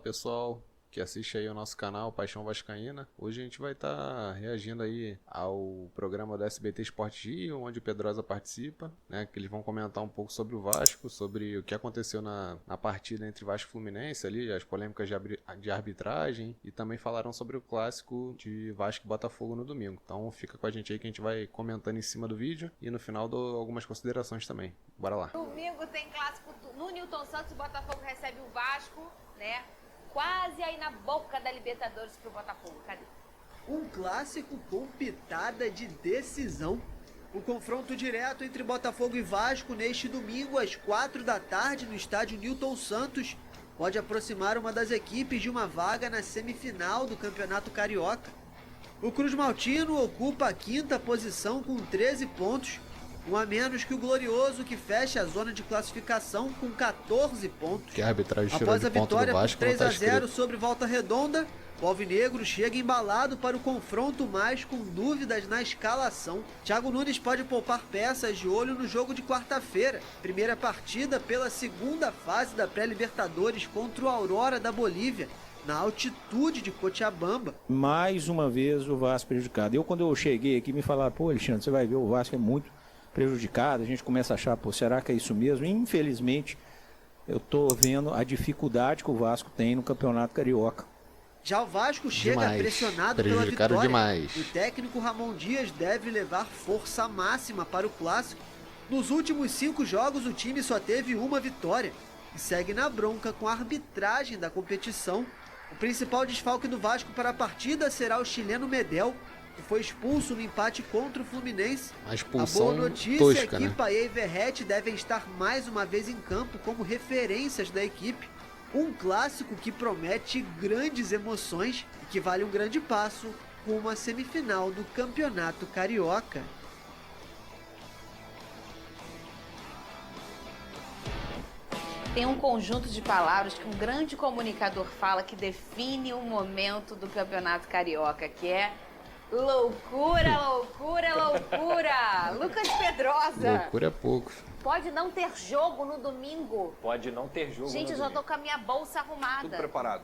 pessoal que assiste aí o nosso canal Paixão Vascaína. Hoje a gente vai estar reagindo aí ao programa do SBT Esporte Rio, onde o Pedrosa participa, né? Que eles vão comentar um pouco sobre o Vasco, sobre o que aconteceu na partida entre Vasco e Fluminense ali, as polêmicas de arbitragem, e também falaram sobre o clássico de Vasco e Botafogo no domingo. Então fica com a gente aí que a gente vai comentando em cima do vídeo e no final dou algumas considerações também. Bora lá. Domingo tem clássico no Newton Santos, o Botafogo recebe o Vasco, né? Quase aí na boca da Libertadores pro Botafogo. Cadê? Um clássico com pitada de decisão. O confronto direto entre Botafogo e Vasco neste domingo às 4 da tarde no estádio Newton Santos pode aproximar uma das equipes de uma vaga na semifinal do Campeonato Carioca. O Cruz Maltino ocupa a quinta posição com 13 pontos, um a menos que o Glorioso, que fecha a zona de classificação com 14 pontos. Que a arbitragem tirou Após de a ponto vitória do por Vasco, não tá 3-0 escrito. sobre Volta Redonda, o Alvinegro chega embalado para o confronto, mas com dúvidas na escalação. Thiago Nunes pode poupar peças de olho no jogo de quarta-feira, primeira partida pela segunda fase da pré-Libertadores contra o Aurora da Bolívia, na altitude de Cochabamba. Mais uma vez o Vasco prejudicado. Quando eu cheguei aqui, me falaram, pô, Alexandre, você vai ver, o Vasco é muito prejudicado. A gente começa a achar, pô, será que é isso mesmo? E, infelizmente, eu tô vendo a dificuldade que o Vasco tem no Campeonato Carioca. Já o Vasco chega pressionado pela vitória. Demais. O técnico Ramon Dias deve levar força máxima para o clássico. Nos últimos 5 jogos, o time só teve uma vitória e segue na bronca com a arbitragem da competição. O principal desfalque do Vasco para a partida será o chileno Medel, que foi expulso no empate contra o Fluminense. A boa notícia tosca, é que né? Paê e Verratti devem estar mais uma vez em campo como referências da equipe. Um clássico que promete grandes emoções e que vale um grande passo rumo à semifinal do Campeonato Carioca. Tem um conjunto de palavras que um grande comunicador fala que define o momento do Campeonato Carioca, que é loucura, loucura, loucura. Lucas Pedrosa. Loucura é pouco. Pode não ter jogo no domingo. Pode não ter jogo. Gente, eu já tô com a minha bolsa arrumada. Tudo preparado.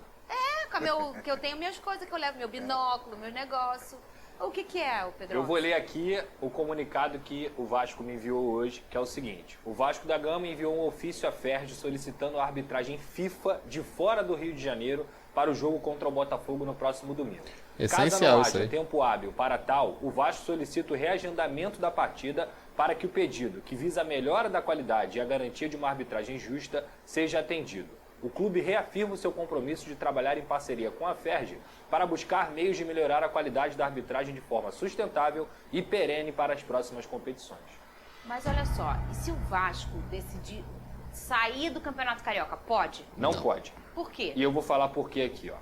Que eu tenho minhas coisas, que eu levo meu binóculo, meus negócios. O que é, o Pedro? Eu vou ler aqui o comunicado que o Vasco me enviou hoje, que é o seguinte. O Vasco da Gama enviou um ofício à FERJ solicitando a arbitragem FIFA de fora do Rio de Janeiro para o jogo contra o Botafogo no próximo domingo. Essencial Caso não isso haja aí. tempo hábil para tal, o Vasco solicita o reagendamento da partida para que o pedido, que visa a melhora da qualidade e a garantia de uma arbitragem justa, seja atendido. O clube reafirma o seu compromisso de trabalhar em parceria com a FERJ para buscar meios de melhorar a qualidade da arbitragem de forma sustentável e perene para as próximas competições. Mas olha só, e se o Vasco decidir sair do Campeonato Carioca, pode? Não pode. Por quê? E eu vou falar por quê aqui, ó.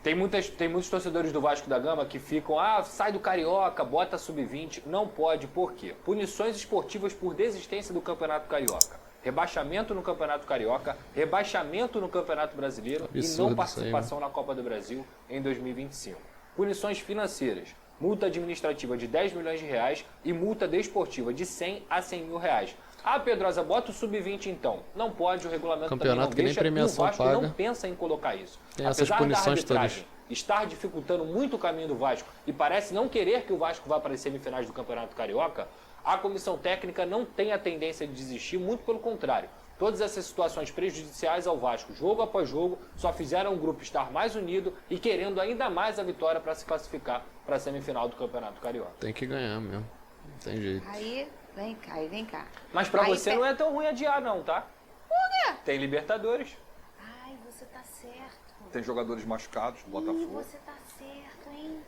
Tem muitos torcedores do Vasco da Gama que ficam, sai do Carioca, bota sub-20. Não pode, por quê? Punições esportivas por desistência do Campeonato Carioca. Rebaixamento no Campeonato Carioca, rebaixamento no Campeonato Brasileiro e não participação na Copa do Brasil em 2025. Punições financeiras, multa administrativa de 10 milhões de reais e multa desportiva de 100 a 100 mil reais. Pedrosa, bota o sub-20 então. Não pode, o regulamento Campeonato também que não nem deixa, premiação e o Vasco paga. não pensa em colocar isso. Tem essas Apesar punições da arbitragem todas. estar dificultando muito o caminho do Vasco e parece não querer que o Vasco vá para as semifinais do Campeonato Carioca, a comissão técnica não tem a tendência de desistir, muito pelo contrário. Todas essas situações prejudiciais ao Vasco, jogo após jogo, só fizeram o grupo estar mais unido e querendo ainda mais a vitória para se classificar para a semifinal do Campeonato Carioca. Tem que ganhar mesmo. Não tem jeito. Aí, vem cá, vem cá. Mas para Aí, você não é tão ruim adiar não, tá? Por quê? Tem Libertadores. Ai, você tá certo. Tem jogadores machucados, Ih, Botafogo. você tá certo, hein?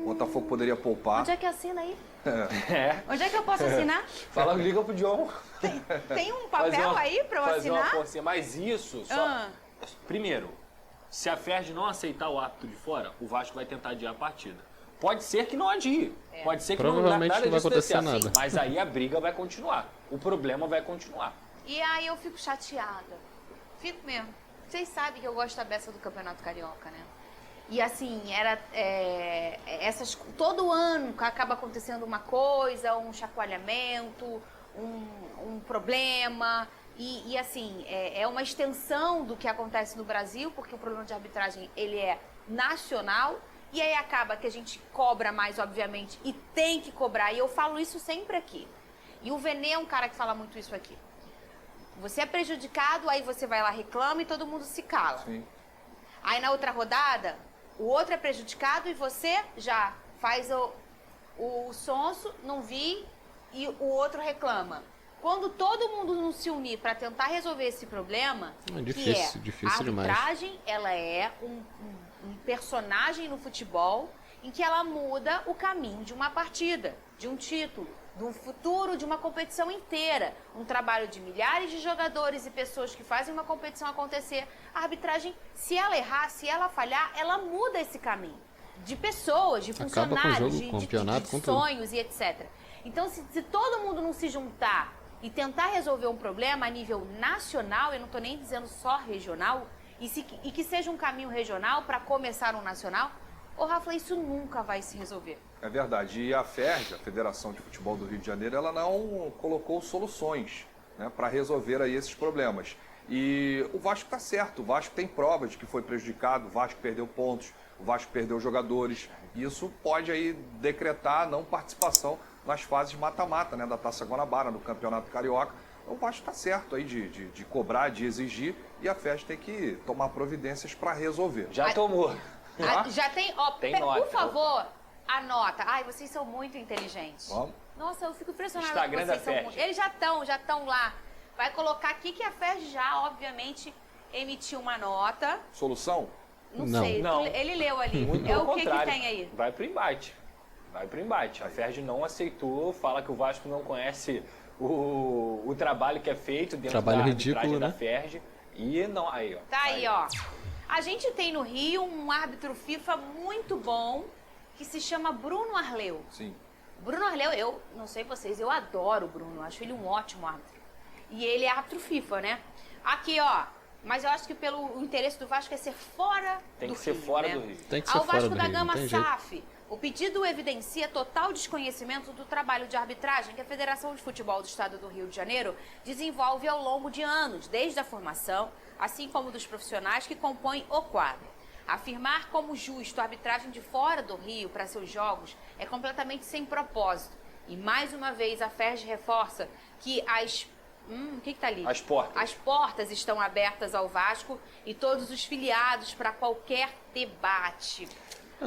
Botafogo poderia poupar. Onde é que assina aí? É. Onde é que eu posso assinar? Fala, liga pro John. Tem um papel aí pra eu fazer uma assinar? forcinha. Mas isso, primeiro, se a FERJ não aceitar o árbitro de fora, o Vasco vai tentar adiar a partida. Pode ser que não adie. Pode ser que Provavelmente nada não vai disso acontecer dê certo. nada. Mas aí a briga vai continuar. O problema vai continuar. E aí eu fico chateada. Fico mesmo. Vocês sabem que eu gosto da beça do Campeonato Carioca, né? E assim, todo ano acaba acontecendo uma coisa, um chacoalhamento, um problema. E assim, é uma extensão do que acontece no Brasil, porque o problema de arbitragem, ele é nacional, e aí acaba que a gente cobra mais, obviamente, e tem que cobrar, e eu falo isso sempre aqui. E o Vene é um cara que fala muito isso aqui. Você é prejudicado, aí você vai lá, reclama e todo mundo se cala. Sim. Aí na outra rodada, o outro é prejudicado e você já faz o sonso, não vi, e o outro reclama. Quando todo mundo não se unir para tentar resolver esse problema, difícil a demais. arbitragem, ela é um personagem no futebol em que ela muda o caminho de uma partida, de um título, de um futuro, de uma competição inteira. Um trabalho de milhares de jogadores e pessoas que fazem uma competição acontecer. A arbitragem, se ela errar, se ela falhar, ela muda esse caminho. De pessoas, de funcionários, de sonhos e etc. Então, se todo mundo não se juntar e tentar resolver um problema a nível nacional, eu não estou nem dizendo só regional, e que seja um caminho regional para começar um nacional, ô Rafa, isso nunca vai se resolver. É verdade. E a FERJ, a Federação de Futebol do Rio de Janeiro, ela não colocou soluções, né, para resolver aí esses problemas. E o Vasco está certo, o Vasco tem provas de que foi prejudicado, o Vasco perdeu pontos, o Vasco perdeu jogadores. Isso pode aí decretar não participação nas fases mata-mata, né, da Taça Guanabara, no Campeonato Carioca. O Vasco está certo aí de cobrar, de exigir, e a FERJ tem que tomar providências para resolver. Já tomou. Já tem, Tem nota. Por favor, anota. Ai, vocês são muito inteligentes. Vamos. Nossa, eu fico impressionada Instagram com vocês. da São FERJ. muito... Eles já estão lá. Vai colocar aqui que a FERJ já, obviamente, emitiu uma nota. Solução? Não. Sei, Não. ele leu ali. Muito É pelo o que contrário. tem aí? Vai pro embate. Vai pro embate. A FERJ não aceitou, fala que o Vasco não conhece o trabalho que é feito dentro Trabalho da ridículo, arbitragem né? da FERJ. E não, aí, ó. Tá aí, ó. A gente tem no Rio um árbitro FIFA muito bom que se chama Bruno Arleu. Sim. Bruno Arleu, eu não sei vocês, eu adoro o Bruno, acho ele um ótimo árbitro. E ele é árbitro FIFA, né? Aqui, ó. Mas eu acho que pelo interesse do Vasco é ser fora Tem do que ser Rio, fora né? do Rio. Tem que ser Ao fora Vasco do da Rio, não Gama tem jeito. SAF, o pedido evidencia total desconhecimento do trabalho de arbitragem que a Federação de Futebol do Estado do Rio de Janeiro desenvolve ao longo de anos, desde a formação, assim como dos profissionais que compõem o quadro. Afirmar como justo a arbitragem de fora do Rio para seus jogos é completamente sem propósito. E mais uma vez a FERJ reforça que o que tá ali? As portas. As portas estão abertas ao Vasco e todos os filiados para qualquer debate.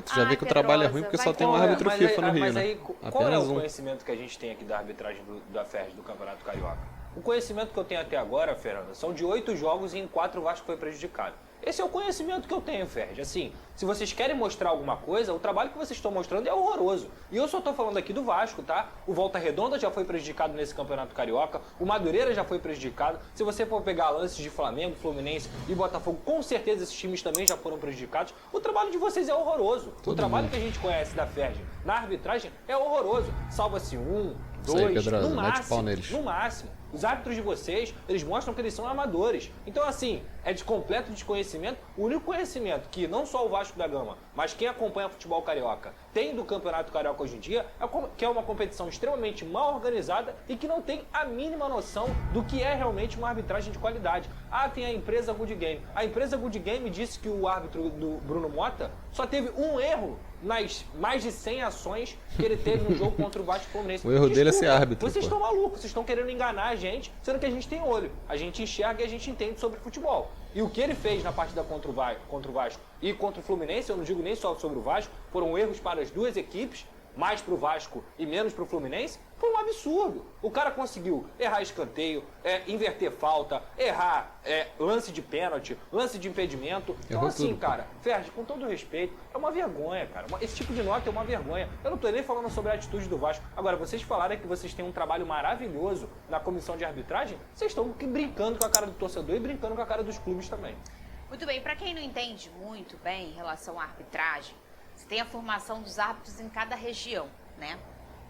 Tu já vê que o trabalho é ruim porque só tem um árbitro Mas FIFA no Rio, mas né? aí, qual é Apenas o um. conhecimento que a gente tem aqui da arbitragem da FERJ, do Campeonato Carioca? O conhecimento que eu tenho até agora, Fernanda, são de 8 jogos e em 4 o Vasco foi prejudicado. Esse é o conhecimento que eu tenho, FERJ. Assim, se vocês querem mostrar alguma coisa, o trabalho que vocês estão mostrando é horroroso. E eu só estou falando aqui do Vasco, tá? O Volta Redonda já foi prejudicado nesse Campeonato Carioca, o Madureira já foi prejudicado. Se você for pegar lances de Flamengo, Fluminense e Botafogo, com certeza esses times também já foram prejudicados. O trabalho de vocês é horroroso. O trabalho que a gente conhece da FERJ na arbitragem é horroroso. Salva-se 1, Isso aí, 2, Pedrosa, no mete o pau máximo. neles. No máximo. Os árbitros de vocês, eles mostram que eles são amadores. Então, assim, é de completo desconhecimento. O único conhecimento que não só o Vasco da Gama, mas quem acompanha futebol carioca tem do Campeonato Carioca hoje em dia, que é uma competição extremamente mal organizada e que não tem a mínima noção do que é realmente uma arbitragem de qualidade. Ah, tem a empresa Good Game. A empresa Good Game disse que o árbitro do Bruno Mota só teve um erro nas mais de 100 ações que ele teve no jogo contra o Vasco Fluminense. O erro dele é ser árbitro, Vocês pô. estão malucos, vocês estão querendo enganar a gente, sendo que a gente tem olho. A gente enxerga e a gente entende sobre futebol. E o que ele fez na partida contra o Vasco e contra o Fluminense, eu não digo nem só sobre o Vasco, foram erros para as duas equipes, mais para o Vasco e menos para o Fluminense, foi um absurdo. O cara conseguiu errar escanteio, inverter falta, errar lance de pênalti, lance de impedimento. Então Errou assim, tudo. cara, Ferdi, com todo respeito, é uma vergonha, cara. Esse tipo de nota é uma vergonha. Eu não tô nem falando sobre a atitude do Vasco. Agora, vocês falaram que vocês têm um trabalho maravilhoso na comissão de arbitragem, vocês estão brincando com a cara do torcedor e brincando com a cara dos clubes também. Muito bem, para quem não entende muito bem em relação à arbitragem, você tem a formação dos árbitros em cada região, né?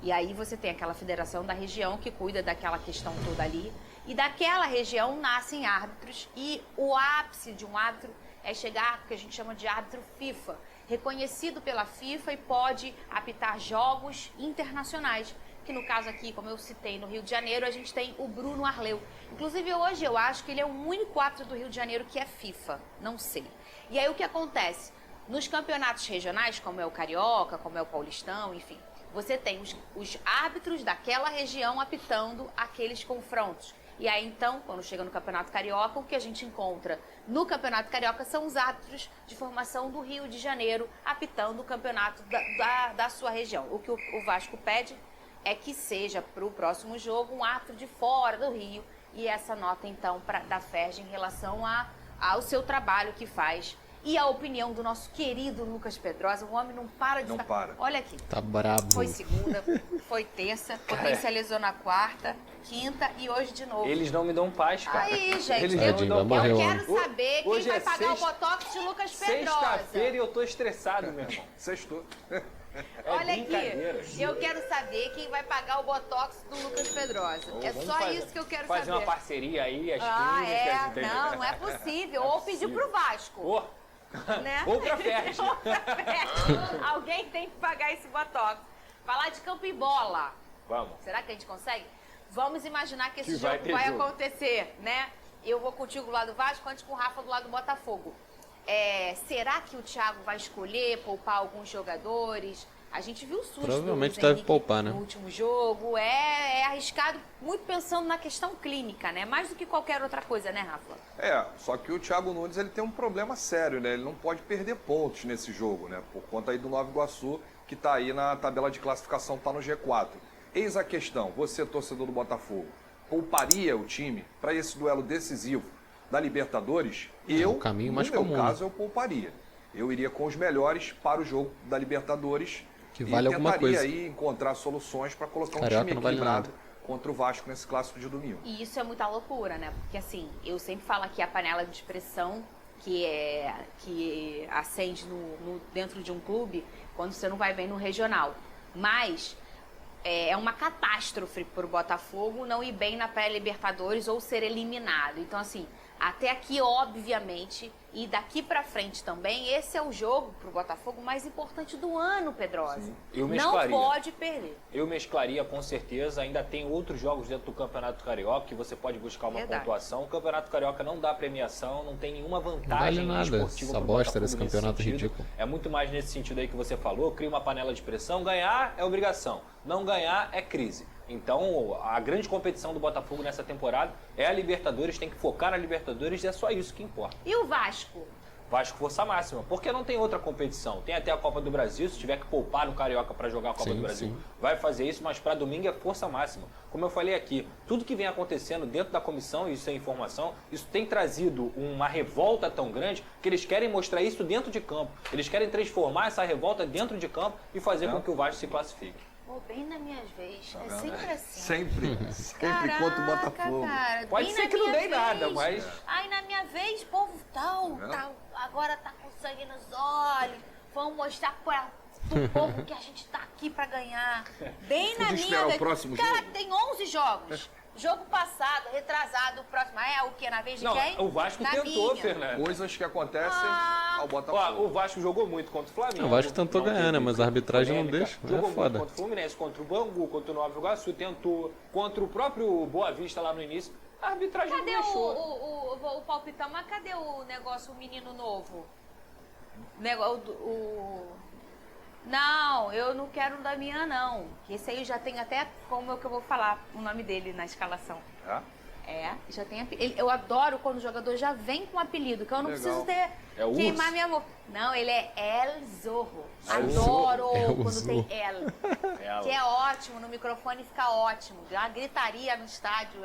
E aí você tem aquela federação da região que cuida daquela questão toda ali. E daquela região nascem árbitros e o ápice de um árbitro é chegar ao que a gente chama de árbitro FIFA, reconhecido pela FIFA e pode apitar jogos internacionais, que no caso aqui, como eu citei, no Rio de Janeiro, a gente tem o Bruno Arleu. Inclusive, hoje eu acho que ele é o único árbitro do Rio de Janeiro que é FIFA, não sei. E aí o que acontece? Nos campeonatos regionais, como é o Carioca, como é o Paulistão, enfim, você tem os árbitros daquela região apitando aqueles confrontos. E aí, então, quando chega no Campeonato Carioca, o que a gente encontra no Campeonato Carioca são os árbitros de formação do Rio de Janeiro apitando o campeonato da sua região. O que o Vasco pede é que seja para o próximo jogo um árbitro de fora do Rio. E essa nota, então, da FERJ em relação ao seu trabalho que faz. E a opinião do nosso querido Lucas Pedrosa, o homem não para de... Não para. Olha aqui. Tá brabo. Foi segunda, foi terça, potencializou na quarta, quinta e hoje de novo. Eles não me dão paz, cara. Aí, gente, Eles Tadinho, não me vai dão morrer paz. eu quero saber quem Hoje vai é pagar o Botox de Lucas Pedrosa. Sexta-feira e eu tô estressado, meu irmão. Sextou. Olha brincadeira. aqui, eu quero saber quem vai pagar o Botox do Lucas Pedrosa. É Vamos só fazer- isso que eu quero fazer saber. uma parceria aí, as Ah, clínicas, entendeu? não é possível. Ou pedir pro Vasco. Ô, Né? Ou pra FERJ. Ou pra FERJ. Alguém tem que pagar esse Botox. Falar de campo e bola. Vamos. Será que a gente consegue? Vamos imaginar que esse Que vai jogo ter vai jogo. acontecer, né? Eu vou contigo do lado do Vasco, antes com o Rafa do lado do Botafogo. Será que o Thiago vai escolher poupar alguns jogadores? A gente viu o susto Provavelmente do Luiz deve Henrique poupar, né? no último jogo. É arriscado, muito pensando na questão clínica, né? Mais do que qualquer outra coisa, né, Rafa? Só que o Thiago Nunes ele tem um problema sério, né? Ele não pode perder pontos nesse jogo, né? Por conta aí do Nova Iguaçu, que tá aí na tabela de classificação, tá no G4. Eis a questão, você, torcedor do Botafogo, pouparia o time para esse duelo decisivo da Libertadores? o caminho mais no meu comum, né? caso, eu pouparia. Eu iria com os melhores para o jogo da Libertadores Que vale e alguma tentaria coisa. aí encontrar soluções para colocar um Carioca time não vale equilibrado nada. contra o Vasco nesse clássico de domingo. E isso é muita loucura, né? Porque assim, eu sempre falo aqui a panela de pressão que acende dentro de um clube quando você não vai bem no regional. Mas é uma catástrofe para o Botafogo não ir bem na pré-Libertadores ou ser eliminado. Então, assim, até aqui, obviamente, e daqui pra frente também, esse é o jogo pro Botafogo mais importante do ano, Pedrosa. Eu Não mesclaria. pode perder. Eu mesclaria com certeza, ainda tem outros jogos dentro do Campeonato Carioca que você pode buscar uma Verdade. pontuação. O Campeonato Carioca não dá premiação, não tem nenhuma vantagem Não vale nada, esportiva essa pro bosta Botafogo desse nesse campeonato sentido. ridículo. É muito mais nesse sentido aí que você falou, cria uma panela de pressão, ganhar é obrigação, não ganhar é crise. Então, a grande competição do Botafogo nessa temporada é a Libertadores, tem que focar na Libertadores e é só isso que importa. E o Vasco? Vasco força máxima, porque não tem outra competição. Tem até a Copa do Brasil, se tiver que poupar no Carioca para jogar a Copa Sim, do Brasil, sim. vai fazer isso, mas para domingo é força máxima. Como eu falei aqui, tudo que vem acontecendo dentro da comissão, isso é informação, isso tem trazido uma revolta tão grande que eles querem mostrar isso dentro de campo. Eles querem transformar essa revolta dentro de campo e fazer com que o Vasco se classifique. Pô, bem na minha vez. Tá É vendo? sempre assim. Sempre contra o Botafogo. Cara, Pode bem ser na que não minha dê nada, vez. mas... Aí na minha vez, povo, vendo? agora tá com sangue nos olhos. Vamos mostrar pro povo que a gente tá aqui pra ganhar. Bem na Podia minha esperar o vez. próximo Cara, jogo? tem 11 jogos. Jogo passado, retrasado, o próximo. É o que? Na vez de Não, quem? o Vasco Na tentou, minha. Fernando. Coisas que acontecem Ah. ao Ó, Botafogo. o Vasco jogou muito contra o Flamengo. O Vasco tentou não ganhar, teve né? Mas a arbitragem não polêmica. deixa. Jogou É muito foda. contra o Fluminense, contra o Bangu, contra o Nova Iguaçu, tentou. Contra o próprio Boa Vista lá no início, a arbitragem Cadê não deixou. o palpitão? Mas cadê o negócio, o menino novo? Não, eu não quero o Damian, não. Esse aí já tem até como é que eu vou falar o nome dele na escalação. Já tem apelido. Eu adoro quando o jogador já vem com apelido, que eu não Legal. preciso ter É o queimar Urso? minha amor. Não, ele é El Zorro. É o Adoro É o quando Zorro. tem El. Ela. Que é ótimo, no microfone fica ótimo. A gritaria no estádio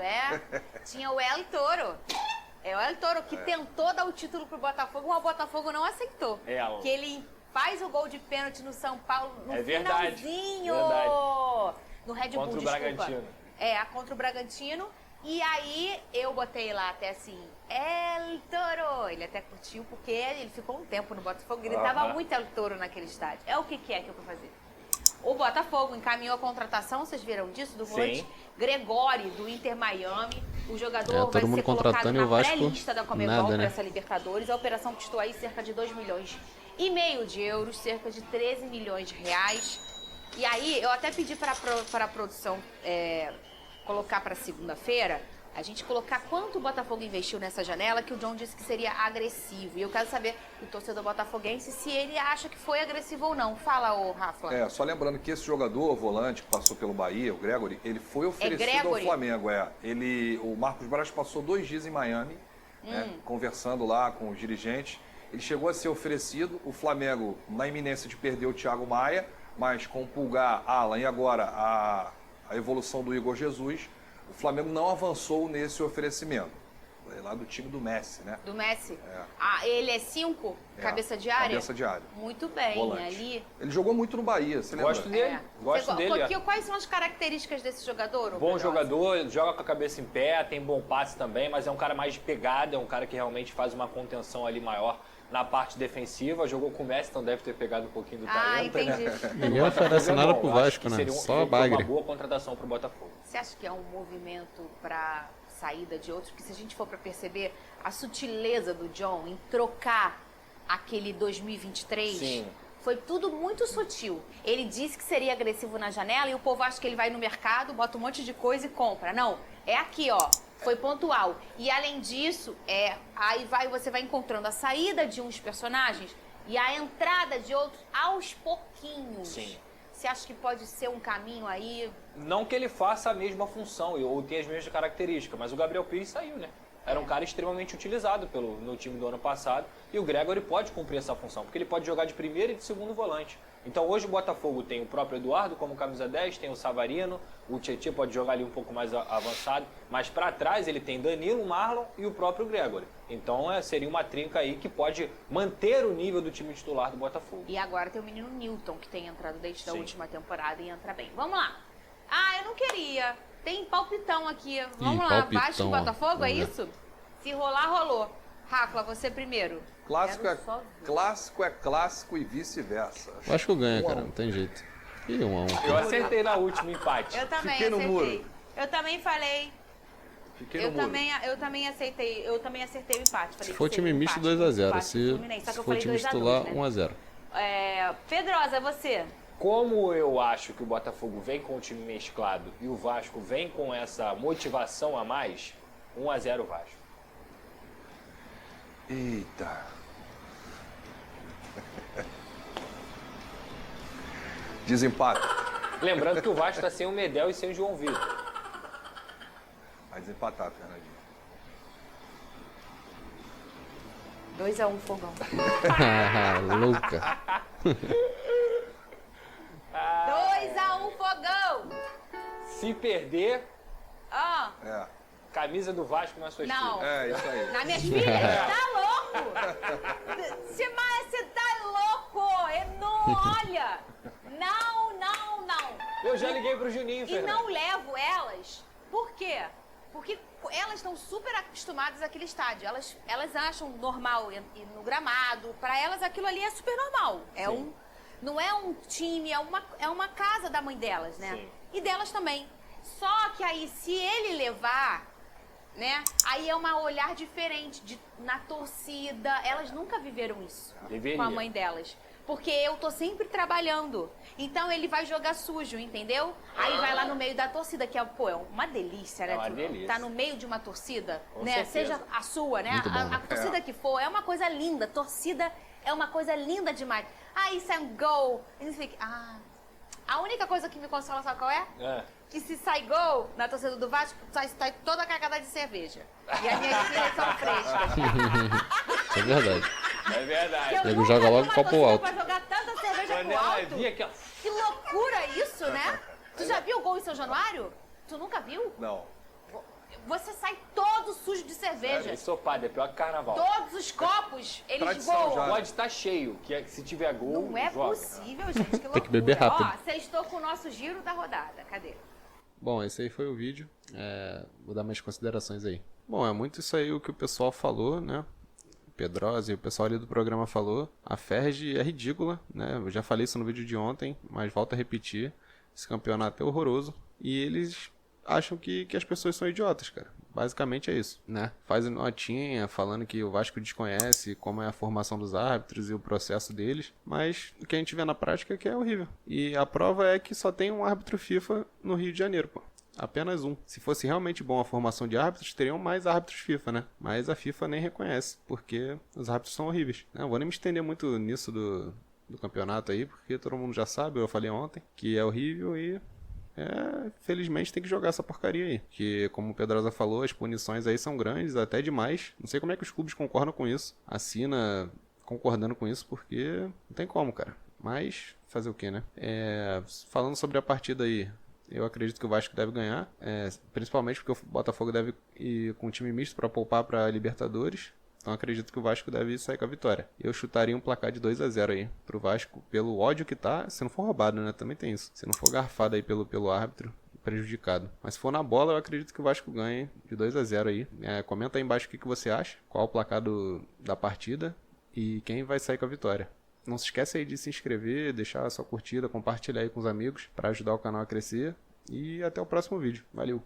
tinha o El Toro. É o El Toro que tentou dar o título pro Botafogo, mas o Botafogo não aceitou. El. Que ele faz o gol de pênalti no São Paulo no É verdade, finalzinho. verdade. No Red Bull, Contra o desculpa. Bragantino. Contra o Bragantino. E aí eu botei lá até assim, El Toro. Ele até curtiu, porque ele ficou um tempo no Botafogo, gritava Aham. muito El Toro naquele estádio. É o que é que eu vou fazer? O Botafogo encaminhou a contratação, vocês viram disso? Do volante Sim. Gregóri, do Inter Miami. O jogador todo vai mundo ser colocado contratando e na o Vasco pré-lista da Comebol nada, para né? essa Libertadores. A operação custou aí cerca de 2,5 milhões de euros, cerca de 13 milhões de reais. E aí, eu até pedi para a produção colocar para segunda-feira, a gente colocar quanto o Botafogo investiu nessa janela, que o John disse que seria agressivo. E eu quero saber do torcedor botafoguense se ele acha que foi agressivo ou não. Fala, ô Rafa. Só lembrando que esse jogador, volante, que passou pelo Bahia, o Gregory, ele foi oferecido ao Flamengo. O Marcos Braz passou 2 dias em Miami, conversando lá com os dirigentes. Ele chegou a ser oferecido, o Flamengo na iminência de perder o Thiago Maia, mas com o Pulgar, Alan e agora a evolução do Igor Jesus, o Flamengo não avançou nesse oferecimento. É lá do time do Messi, né? Do Messi? Ele é 5? Cabeça de área? Cabeça de área. Muito bem, volante. Ali. Ele jogou muito no Bahia, você lembra? Gosto dele. Gosto dele. Quais são as características desse jogador? Bom jogador, joga com a cabeça em pé, tem bom passe também, mas é um cara mais de pegada, é um cara que realmente faz uma contenção ali maior na parte defensiva. Jogou com o Messi, então deve ter pegado um pouquinho do talento. Entendi. Ninguém oferece nada pro Vasco, né? Só a Bagre. Uma boa contratação pro Botafogo. Você acha que é um movimento para saída de outros? Porque se a gente for para perceber a sutileza do John em trocar aquele 2023, Sim. Foi tudo muito sutil. Ele disse que seria agressivo na janela e o povo acha que ele vai no mercado, bota um monte de coisa e compra. Não, é aqui, ó. Foi pontual. E além disso, você vai encontrando a saída de uns personagens e a entrada de outros aos pouquinhos. Sim. Você acha que pode ser um caminho aí? Não que ele faça a mesma função ou tenha as mesmas características, mas o Gabriel Pires saiu, né? Era um cara extremamente utilizado no time do ano passado e o Gregory pode cumprir essa função, porque ele pode jogar de primeiro e de segundo volante. Então hoje o Botafogo tem o próprio Eduardo como camisa 10, tem o Savarino, o Tietchan pode jogar ali um pouco mais avançado, mas para trás ele tem Danilo, Marlon e o próprio Gregory. Então seria uma trinca aí que pode manter o nível do time titular do Botafogo. E agora tem o menino Newton, que tem entrado desde a Sim. última temporada e entra bem. Vamos lá. Eu não queria. Tem palpitão aqui. Vamos lá, palpitão, Vasco e Botafogo, é vamos ver. isso? Se rolar, rolou. Rafa, você primeiro. Clássico Quero só ver. clássico é clássico e vice-versa. Eu acho que eu ganho, cara. Não tem jeito. Ih, 1-1. Eu acertei na última empate. Eu também Fiquei no acertei. muro. Eu também falei. Fiquei no Eu muro. também acertei. Eu também acertei o empate. Falei Se que for seria time um misto, empate, 2x0. empate Se do Fluminense, só que eu for falei time 2 a 2, titular, né? 1x0. Pedrosa, você. Como eu acho que o Botafogo vem com o time mesclado e o Vasco vem com essa motivação a mais, 1-0 Vasco. Eita. Desempate. Lembrando que o Vasco está sem o Medel e sem o João Vitor. Vai desempatar, Fernandinho. 2-1, Fogão. Louca. 2-1, Fogão. Se perder, Ó. É. camisa do Vasco nas suas Não. filhas. É, isso aí. Na minha filha? Tá louco? Você tá louco? Olha! Não, não, não. Eu já liguei pro Juninho, E Fernando. não levo elas. Por quê? Porque elas estão super acostumadas àquele estádio. Elas acham normal ir no gramado. Pra elas aquilo ali é super normal. Não é um time, é uma casa da mãe delas, né? Sim. E delas também. Só que aí, se ele levar, né? Aí é um olhar diferente na torcida. Elas nunca viveram isso Deveria. com a mãe delas. Porque eu tô sempre trabalhando. Então ele vai jogar sujo, entendeu? Aí vai lá no meio da torcida, que é uma delícia, né? É uma Tu delícia. Tá no meio de uma torcida, Com né? certeza. Seja a sua, né? Muito bom, A né? torcida que for, é uma coisa linda. Torcida é uma coisa linda demais. Isso é um gol. E você fica, a única coisa que me consola, sabe qual é? É. Que se sai gol na torcida do Vasco, sai toda cagada de cerveja. E as minhas filhas são frescas. Isso é verdade. É verdade. Eu Nego nunca joga vi logo uma copo torcida alto. pra jogar tanta cerveja Quando pro ela alto. via aqui, ó. Que loucura isso, né? Tu já viu o gol em São Januário? Tu nunca viu? Não. Você sai todo sujo de cerveja. Ensopado, é pior que carnaval. Todos os copos, eles Tradição voam. já. Pode estar cheio, que se tiver gol, Não é joga. possível, gente. Que loucura. Tem que beber rápido. Ó, vocês estão com o nosso giro da rodada. Cadê? Bom, esse aí foi o vídeo. Vou dar mais considerações aí. Bom, é muito isso aí o que o pessoal falou, né? O Pedrosa e o pessoal ali do programa falou. A Ferg é ridícula, né? Eu já falei isso no vídeo de ontem, mas volto a repetir. Esse campeonato é horroroso. E eles acham que as pessoas são idiotas, cara. Basicamente é isso, né? Faz notinha falando que o Vasco desconhece como é a formação dos árbitros e o processo deles, mas o que a gente vê na prática é que é horrível. E a prova é que só tem um árbitro FIFA no Rio de Janeiro, pô. Apenas um. Se fosse realmente bom a formação de árbitros, teriam mais árbitros FIFA, né? Mas a FIFA nem reconhece, porque os árbitros são horríveis. Não vou nem me estender muito nisso do campeonato aí, porque todo mundo já sabe, eu falei ontem, que é horrível e... felizmente tem que jogar essa porcaria aí. Que, como o Pedrosa falou, as punições aí são grandes, até demais. Não sei como é que os clubes concordam com isso. Assina concordando com isso, porque não tem como, cara. Mas, fazer o que, né? Falando sobre a partida aí, eu acredito que o Vasco deve ganhar, principalmente porque o Botafogo deve ir com um time misto para poupar para Libertadores. Então acredito que o Vasco deve sair com a vitória. Eu chutaria um placar de 2-0 aí pro Vasco, pelo ódio que tá, se não for roubado, né? Também tem isso. Se não for garfado aí pelo árbitro, prejudicado. Mas se for na bola, eu acredito que o Vasco ganhe de 2-0 aí. Comenta aí embaixo o que você acha, qual o placar da partida e quem vai sair com a vitória. Não se esquece aí de se inscrever, deixar a sua curtida, compartilhar aí com os amigos para ajudar o canal a crescer. E até o próximo vídeo. Valeu!